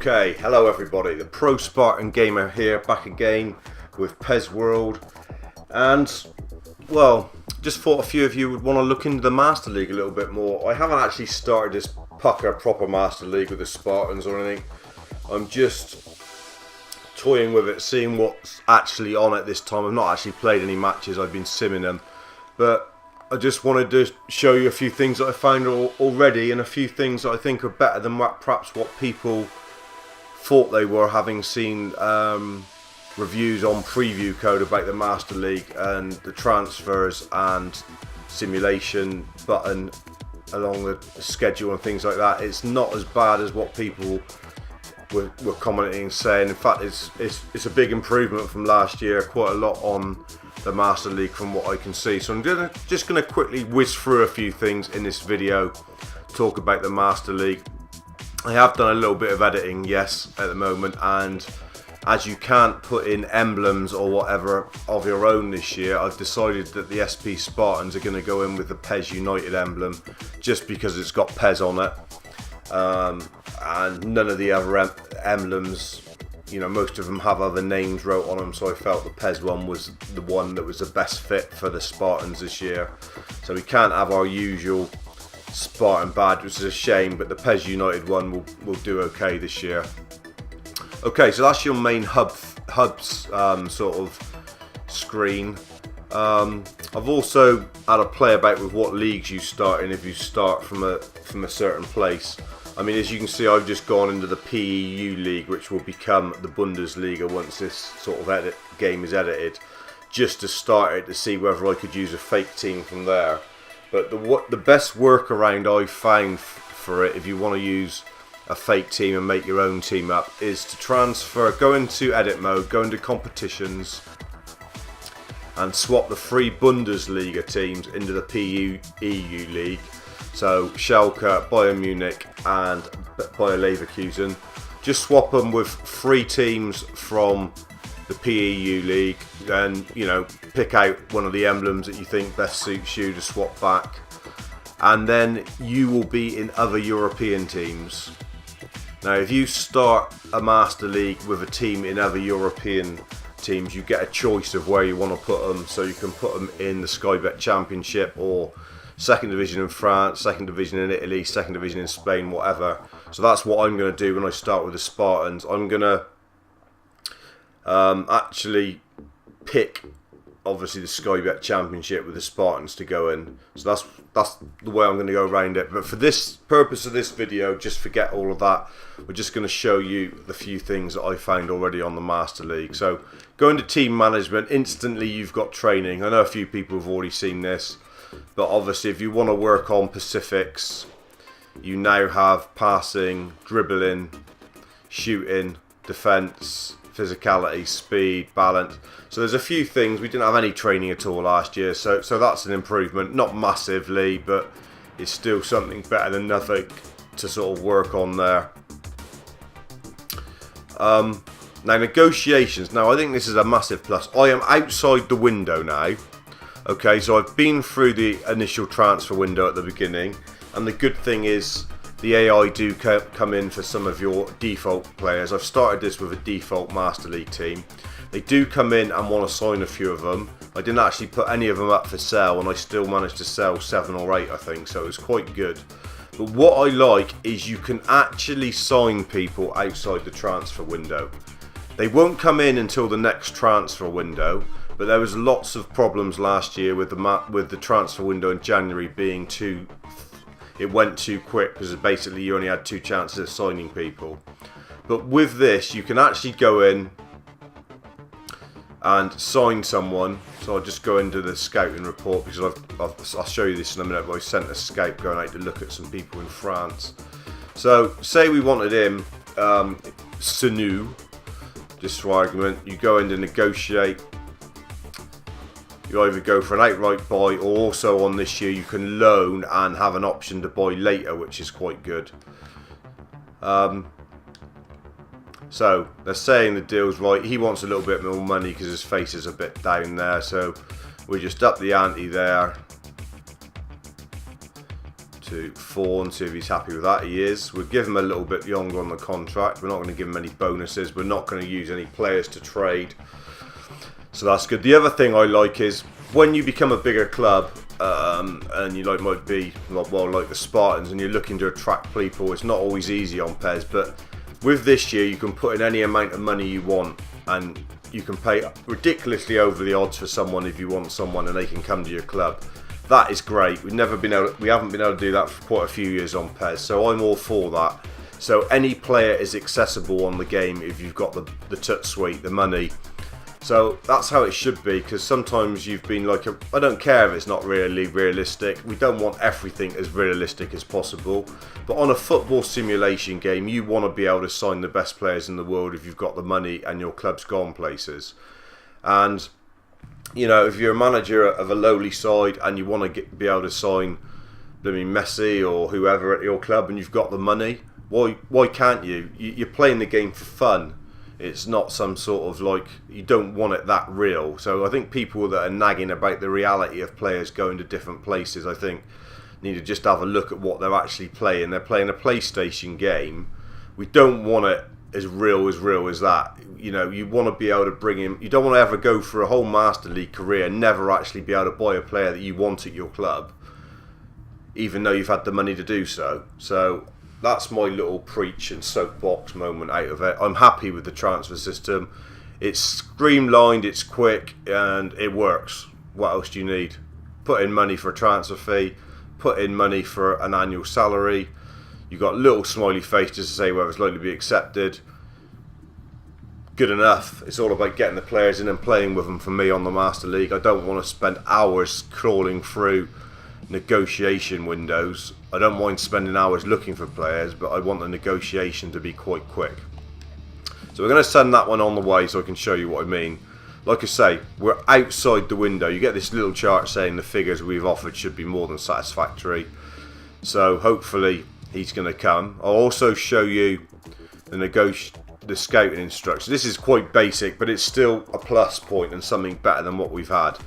Okay, hello everybody, the ProSpartanGamer here, back again with PES World, and well, just thought a few of you would want to look into the Master League a little bit more. I haven't actually started this pucker proper Master League with the Spartans or anything. I'm just toying with it, seeing what's actually on at this time. I've not actually played any matches, I've been simming them, but I just wanted to show you a few things that I found already and a few things that I think are better than perhaps what people thought they were, having seen reviews on Preview Code about the Master League and the transfers and simulation button along the schedule and things like that. It's not as bad as what people were commenting and saying. In fact, it's a big improvement from last year, quite a lot on the Master League from what I can see. So I'm just going to quickly whiz through a few things in this video, talk about the Master League. I have done a little bit of editing, yes, at the moment, and as you can't put in emblems or whatever of your own this year, I've decided that the SP Spartans are going to go in with the PES United emblem just because it's got PES on it, and none of the other emblems, you know, most of them have other names wrote on them, so I felt the PES one was the one that was the best fit for the Spartans this year. So we can't have our usual Spartan badge, which is a shame, but the PES United one will do okay this year. Okay, so that's your main hubs sort of screen. I've also had a play about with what leagues you start in if you start from a certain place. I mean, as you can see, I've just gone into the PEU league, which will become the Bundesliga once this sort of game is edited, just to start it to see whether I could use a fake team from there. But the best workaround I've found for it, if you want to use a fake team and make your own team up, is to transfer, go into edit mode, go into competitions, and swap the 3 Bundesliga teams into the PEU league. So Schalke, Bayern Munich and Bayer Leverkusen. Just swap them with 3 teams from the PEU league, then, you know, pick out one of the emblems that you think best suits you to swap back, and then you will be in other European teams. Now, if you start a Master League with a team in other European teams, you get a choice of where you want to put them, so you can put them in the Sky Bet Championship or Second Division in France, Second Division in Italy, Second Division in Spain, whatever. So that's what I'm going to do when I start with the Spartans. I'm going to actually pick, obviously, the Sky Bet Championship with the Spartans to go in. So that's the way I'm going to go around it. But for this purpose of this video, just forget all of that. We're just going to show you the few things that I found already on the Master League. So go into team management. Instantly you've got training. I know a few people have already seen this, but obviously if you want to work on Pacifics, you now have passing, dribbling, shooting, defence, physicality, speed, balance. So there's a few things. We didn't have any training at all last year, so that's an improvement. Not massively, but it's still something better than nothing to sort of work on there. Now, negotiations. Now, I think this is a massive plus. I am outside the window now. Okay, so I've been through the initial transfer window at the beginning, and the good thing is the AI do come in for some of your default players. I've started this with a default Master League team. They do come in and want to sign a few of them. I didn't actually put any of them up for sale, and I still managed to sell 7 or 8, I think, so it was quite good. But what I like is you can actually sign people outside the transfer window. They won't come in until the next transfer window, but there was lots of problems last year with the transfer window in January being it went too quick because basically you only had 2 chances of signing people. But with this, you can actually go in and sign someone. So I'll just go into the scouting report, because I'll show you this in a minute, but I sent a scout going out to look at some people in France. So say we wanted him, Sanu, just for argument, you go in to negotiate. You either go for an outright buy, or also on this year you can loan and have an option to buy later, which is quite good. So they're saying the deal's right. He wants a little bit more money because his face is a bit down there, so we just up the ante there to 4 and see if he's happy with that. He is. We'll give him a little bit longer on the contract. We're not going to give him any bonuses. We're not going to use any players to trade. So that's good. The other thing I like is when you become a bigger club, and you might be like the Spartans, and you're looking to attract people. It's not always easy on PES, but with this year you can put in any amount of money you want, and you can pay ridiculously over the odds for someone if you want someone, and they can come to your club. That is great. We haven't been able to do that for quite a few years on PES, so I'm all for that. So any player is accessible on the game if you've got the tut suite, the money. So that's how it should be, because sometimes you've been like, I don't care if it's not really realistic. We don't want everything as realistic as possible. But on a football simulation game, you want to be able to sign the best players in the world if you've got the money and your club's gone places. And, you know, if you're a manager of a lowly side and you want to be able to sign Messi or whoever at your club and you've got the money, why can't you? You're playing the game for fun. It's not some sort of like, you don't want it that real. So I think people that are nagging about the reality of players going to different places, I think need to just have a look at what they're actually playing. They're playing a PlayStation game. We don't want it as real as that. You know, you want to be able to bring in, you don't want to ever go for a whole Master League career and never actually be able to buy a player that you want at your club, even though you've had the money to do so. So that's my little preach and soapbox moment out of it. I'm happy with the transfer system. It's streamlined, it's quick, and it works. What else do you need? Put in money for a transfer fee, put in money for an annual salary. You've got little smiley face just to say whether it's likely to be accepted. Good enough. It's all about getting the players in and playing with them for me on the Master League. I don't want to spend hours crawling through negotiation windows. I don't mind spending hours looking for players, but I want the negotiation to be quite quick. So we're going to send that one on the way so I can show you what I mean. Like I say, we're outside the window. You get this little chart saying the figures we've offered should be more than satisfactory. So hopefully he's going to come. I'll also show you the scouting instructions. This is quite basic, but it's still a plus point and something better than what we've had.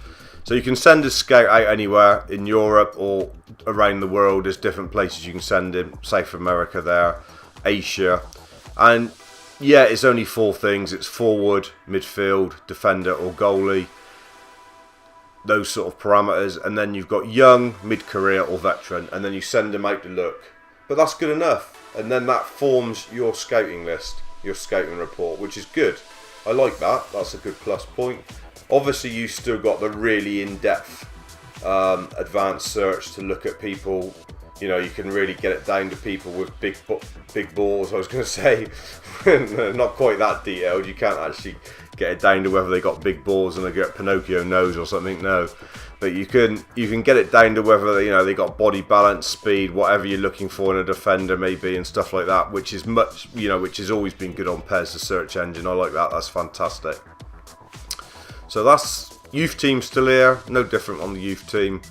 So you can send a scout out anywhere in Europe or around the world. There's different places you can send him. South America there, Asia. And yeah, it's only 4 things. It's forward, midfield, defender or goalie. Those sort of parameters. And then you've got young, mid-career or veteran. And then you send him out to look. But that's good enough. And then that forms your scouting list, your scouting report, which is good. I like that. That's a good plus point. Obviously, you've still got the really in-depth advanced search to look at people. You know, you can really get it down to people with big balls. I was going to say, not quite that detailed. You can't actually get it down to whether they got big balls and they get Pinocchio nose or something. No, but you can get it down to whether they got body balance, speed, whatever you're looking for in a defender maybe, and stuff like that. Which is which has always been good on PES, the search engine. I like that. That's fantastic. So that's youth team still here, no different on the youth team.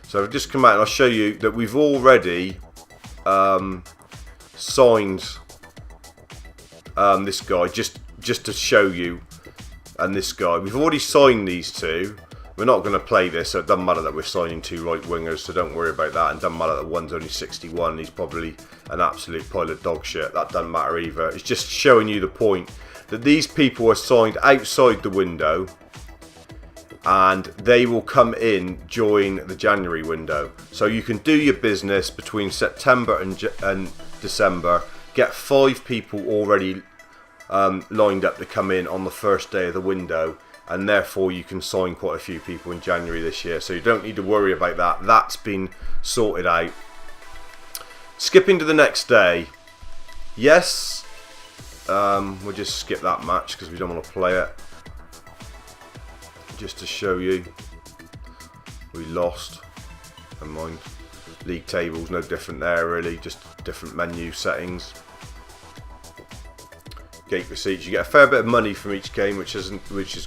So I've just come out and I'll show you that we've already signed this guy, just to show you, and this guy. We've already signed these two. We're not going to play this, so it doesn't matter that we're signing 2 right wingers, so don't worry about that. And it doesn't matter that one's only 61 and he's probably an absolute pile of dog shit. That doesn't matter either. It's just showing you the point that these people are signed outside the window, and they will come in during the January window. So you can do your business between September and December, get 5 people already lined up to come in on the first day of the window, and therefore you can sign quite a few people in January this year. So you don't need to worry about that. That's been sorted out. Skipping to the next day. Yes, we'll just skip that match because we don't want to play it. Just to show you, we lost. Never mind. League tables, no different there really, just different menu settings. Gate receipts, you get a fair bit of money from each game, which is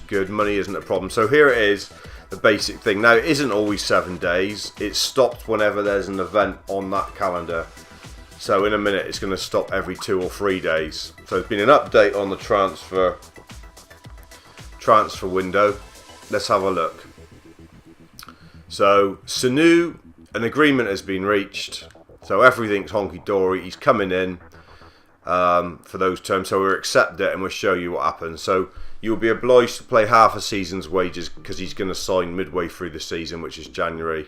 good. Money isn't a problem. So here it is, the basic thing. Now it isn't always 7 days. It's stopped whenever there's an event on that calendar. So in a minute, it's going to stop every 2 or 3 days. So there's been an update on the transfer window. Let's have a look. So Sanu, an agreement has been reached. So everything's honky-dory. He's coming in for those terms, so we'll accept it and we'll show you what happens. So you'll be obliged to play half a season's wages because he's going to sign midway through the season, which is January.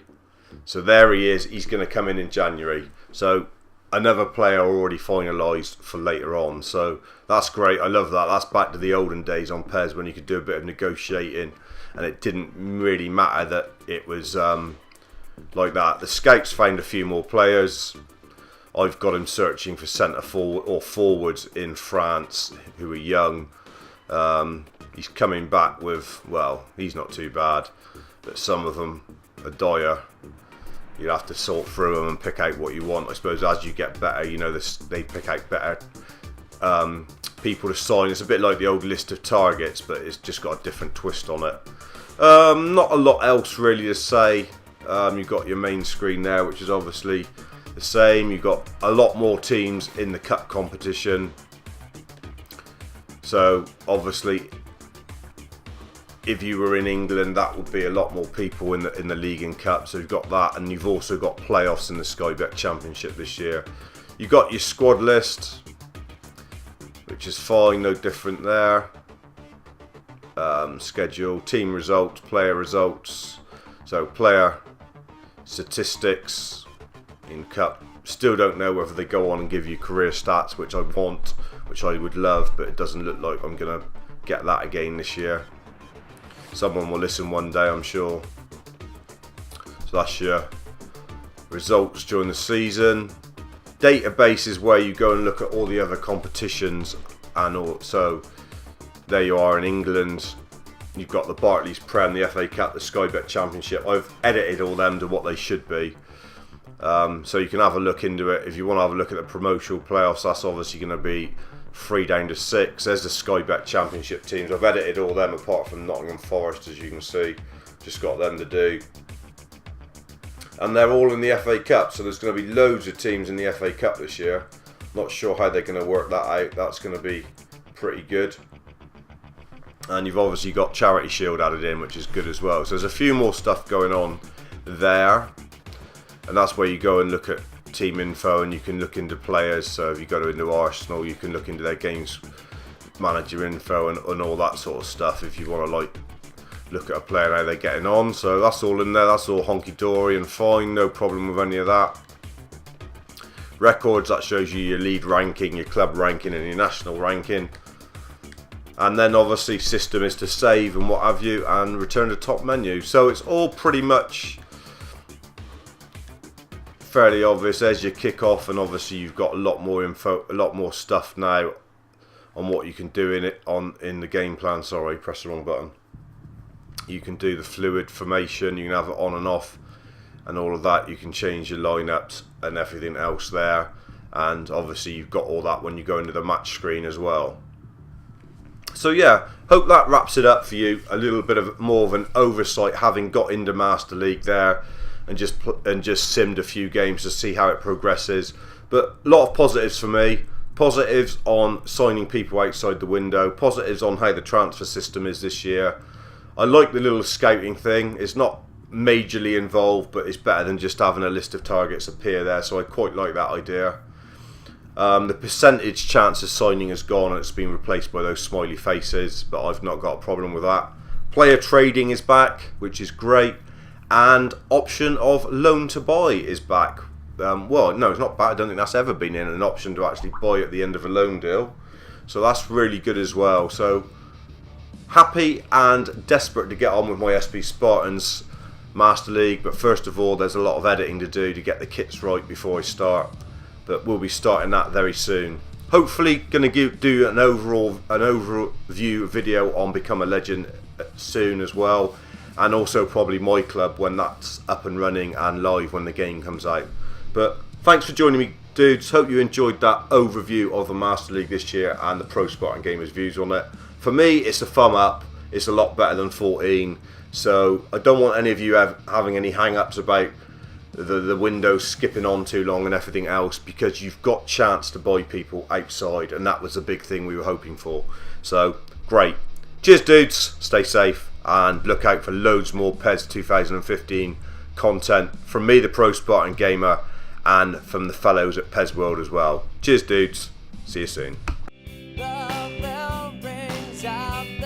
So there he is. He's going to come in January. So another player already finalised for later on. So that's great. I love that. That's back to the olden days on PES when you could do a bit of negotiating and it didn't really matter that it was like that. The scouts found a few more players. I've got him searching for centre forward or forwards in France who are young. He's coming back with, well, he's not too bad, but some of them are dire. You have to sort through them and pick out what you want. I suppose as you get better, you know, they pick out better people to sign. It's a bit like the old list of targets, but it's just got a different twist on it. Not a lot else really to say. You've got your main screen there, which is obviously the same. You've got a lot more teams in the cup competition. So obviously, if you were in England, that would be a lot more people in the league and cup. So you've got that, and you've also got playoffs in the Sky Bet Championship this year. You've got your squad list, which is fine, no different there. Schedule, team results, player results. So player statistics in cup. Still don't know whether they go on and give you career stats, which I want, which I would love, but it doesn't look like I'm gonna get that again this year. Someone will listen one day, I'm sure. So that's your results during the season. Database is where you go and look at all the other competitions and all. So there you are in England. You've got the Barclays Prem, the FA Cup, the Sky Bet Championship. I've edited all them to what they should be. So you can have a look into it. If you want to have a look at the promotional playoffs, that's obviously going to be 3 down to 6. There's the Sky Bet Championship teams. I've edited all them apart from Nottingham Forest, as you can see. Just got them to do. And they're all in the FA Cup, so there's going to be loads of teams in the FA Cup this year. Not sure how they're going to work that out. That's going to be pretty good. And you've obviously got Charity Shield added in, which is good as well. So there's a few more stuff going on there. And that's where you go and look at team info, and you can look into players. So if you go into Arsenal, you can look into their games manager info and all that sort of stuff if you want to like look at a player and how they're getting on. So that's all in there. That's all honky-dory and fine. No problem with any of that. Records, that shows you your league ranking, your club ranking and your national ranking. And then obviously system is to save and what have you, and return to top menu. So it's all pretty much fairly obvious. There's your kickoff, and obviously you've got a lot more info, a lot more stuff now on what you can do in the game plan. Sorry, press the wrong button. You can do the fluid formation, you can have it on and off and all of that. You can change your lineups and everything else there, and obviously you've got all that when you go into the match screen as well. So yeah, hope that wraps it up for you. A little bit of more of an oversight, having got into Master League there and just simmed a few games to see how it progresses. But a lot of positives for me. Positives on signing people outside the window. Positives on how the transfer system is this year. I like the little scouting thing. It's not majorly involved, but it's better than just having a list of targets appear there. So I quite like that idea. The percentage chance of signing has gone and it's been replaced by those smiley faces, but I've not got a problem with that. Player trading is back, which is great, and option of loan to buy is back. Well, no, it's not bad. I don't think that's ever been in, an option to actually buy at the end of a loan deal. So that's really good as well. So happy and desperate to get on with my SB Spartans Master League, but first of all there's a lot of editing to do to get the kits right before I start. But we'll be starting that very soon. Hopefully going to do an overview video on Become a Legend soon as well, and also probably my club when that's up and running and live when the game comes out. But thanks for joining me, dudes. Hope you enjoyed that overview of the Master League this year and the ProSpartanGamer's views on it. For me, it's a thumb up. It's a lot better than 14. So I don't want any of you having any hang-ups about the window skipping on too long and everything else, because you've got chance to buy people outside, and that was a big thing we were hoping for. So great. Cheers, dudes. Stay safe and look out for loads more PES 2015 content from me, the Pro Spartan Gamer, and from the fellows at PES World as well. Cheers dudes, see you soon. The bell rings out.